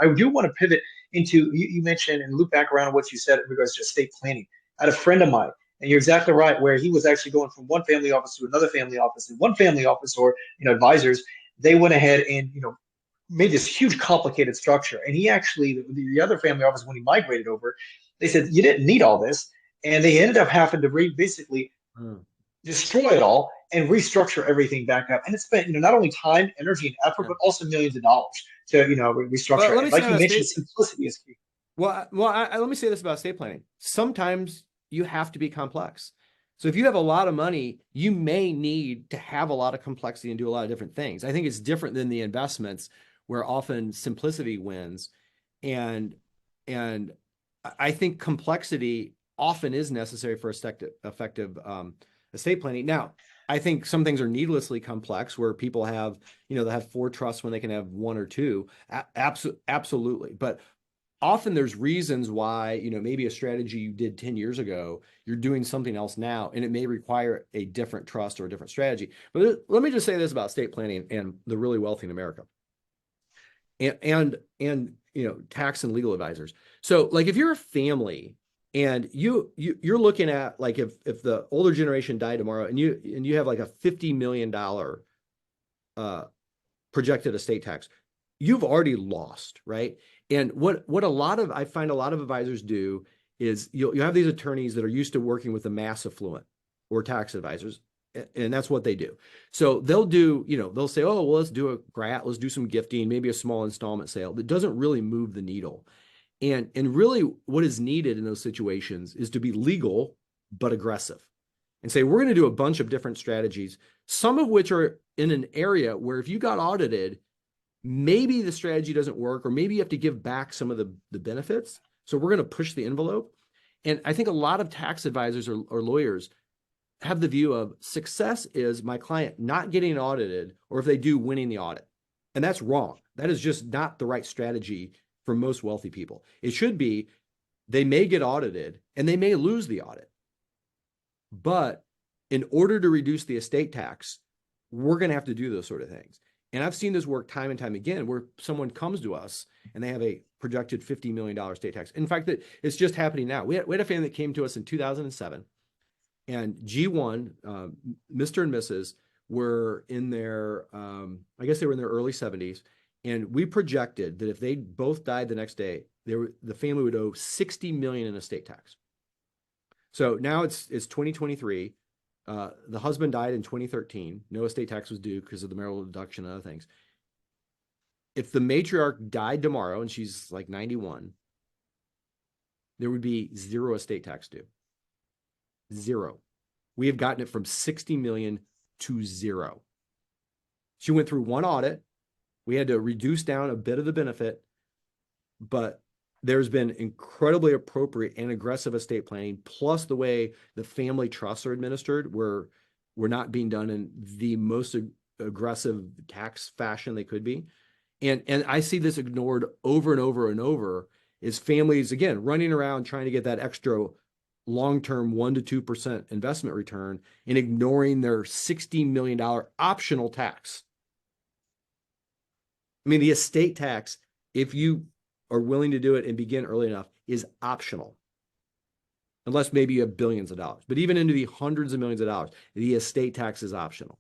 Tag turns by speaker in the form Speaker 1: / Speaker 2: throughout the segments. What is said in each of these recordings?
Speaker 1: I do want to pivot into you mentioned and loop back around on what you said in regards to estate planning. I had a friend of mine, and you're exactly right, where he was actually going from one family office to another family office, and one family office or advisors, they went ahead and made this huge complicated structure. And he actually, the other family office, when he migrated over, they said you didn't need all this, and they ended up having to basically
Speaker 2: Mm.
Speaker 1: destroy it all and restructure everything back up. And it spent not only time, energy, and effort,
Speaker 2: Yeah.
Speaker 1: but also millions of dollars to restructure
Speaker 2: But
Speaker 1: it.
Speaker 2: let me
Speaker 1: And
Speaker 2: say
Speaker 1: like
Speaker 2: on
Speaker 1: you mentioned,
Speaker 2: estate,
Speaker 1: simplicity is key.
Speaker 2: let me say this about estate planning. Sometimes you have to be complex. So if you have a lot of money, you may need to have a lot of complexity and do a lot of different things. I think it's different than the investments where often simplicity wins. And and I think complexity often is necessary for effective estate planning. Now, I think some things are needlessly complex where people have, they have four trusts when they can have one or two. Absolutely. But often there's reasons why, maybe a strategy you did 10 years ago, you're doing something else now, and it may require a different trust or a different strategy. But let me just say this about estate planning and the really wealthy in America and tax and legal advisors. So like if you're a family and you're looking at like if the older generation died tomorrow and you have like a $50 million uh projected estate tax, you've already lost, right? And what I find a lot of advisors do is you have these attorneys that are used to working with the mass affluent or tax advisors, and that's what they do. So they'll say, oh, well, let's do some gifting, maybe a small installment sale that doesn't really move the needle. And really what is needed in those situations is to be legal but aggressive and say, we're going to do a bunch of different strategies, some of which are in an area where if you got audited, maybe the strategy doesn't work, or maybe you have to give back some of the benefits. So we're going to push the envelope. And I think a lot of tax advisors or lawyers have the view of success is my client not getting audited, or if they do, winning the audit. And that's wrong. That is just not the right strategy for most wealthy people. It should be they may get audited and they may lose the audit. But in order to reduce the estate tax, we're going to have to do those sort of things. And I've seen this work time and time again where someone comes to us and they have a projected $50 million estate tax. In fact, it's just happening now. We had a family that came to us in 2007, and G1, Mr. and Mrs. were in their, I guess they were in their early 70s. And we projected that if they both died the next day, the family would owe $60 million in estate tax. So now it's 2023. The husband died in 2013. No estate tax was due because of the marital deduction and other things. If the matriarch died tomorrow and she's like 91, there would be zero estate tax due. Zero. We have gotten it from 60 million to zero. She went through one audit. We had to reduce down a bit of the benefit, but there's been incredibly appropriate and aggressive estate planning, plus the way the family trusts are administered, where we're not being done in the most aggressive tax fashion they could be. And I see this ignored over and over and over, is families, again, running around trying to get that extra long-term 1% to 2% investment return and ignoring their $60 million optional tax. I mean, the estate tax, if you are willing to do it and begin early enough, is optional. Unless maybe you have billions of dollars. But even into the hundreds of millions of dollars, the estate tax is optional.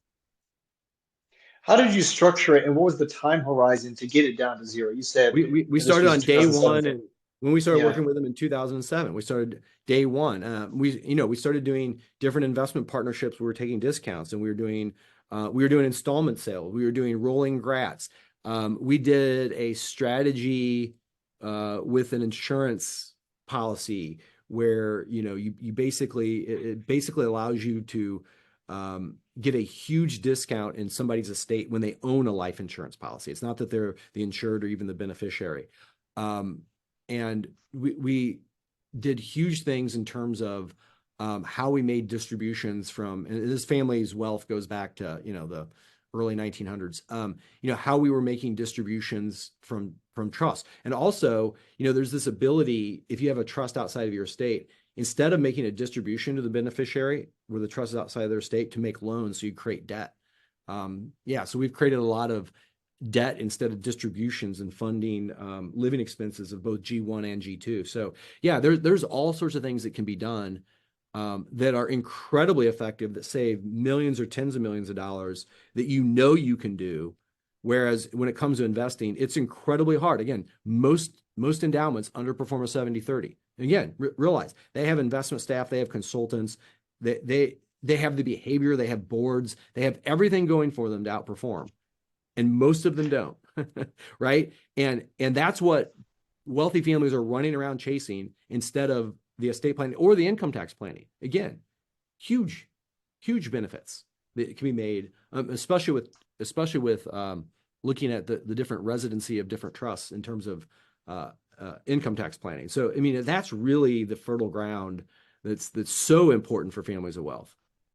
Speaker 1: How did you structure it, and what was the time horizon to get it down to zero? You said,
Speaker 2: We
Speaker 1: this
Speaker 2: started
Speaker 1: was
Speaker 2: on day
Speaker 1: 2007.
Speaker 2: one, and when we started
Speaker 1: Yeah.
Speaker 2: working with them in 2007, we started day one. We started doing different investment partnerships. We were taking discounts, and we were doing installment sales. We were doing rolling grats. We did a strategy with an insurance policy where you basically it basically allows you to get a huge discount in somebody's estate when they own a life insurance policy. It's not that they're the insured or even the beneficiary. Um, and we did huge things in terms of how we made distributions from, and this family's wealth goes back to, the early 1900s, how we were making distributions from trust. And also, there's this ability, if you have a trust outside of your estate, instead of making a distribution to the beneficiary where the trust is outside of their estate, to make loans so you create debt. So we've created a lot of debt instead of distributions and funding living expenses of both G1 and G2. So yeah, there's all sorts of things that can be done that are incredibly effective, that save millions or tens of millions of dollars that you can do. Whereas when it comes to investing, it's incredibly hard. Again, most endowments underperform a 70-30. Again, realize they have investment staff, they have consultants, they have the behavior, they have boards, they have everything going for them to outperform. And most of them don't, right? And that's what wealthy families are running around chasing instead of the estate planning or the income tax planning. Again, huge benefits that can be made, especially with looking at the different residency of different trusts in terms of income tax planning. So, I mean, that's really the fertile ground that's so important for families of wealth.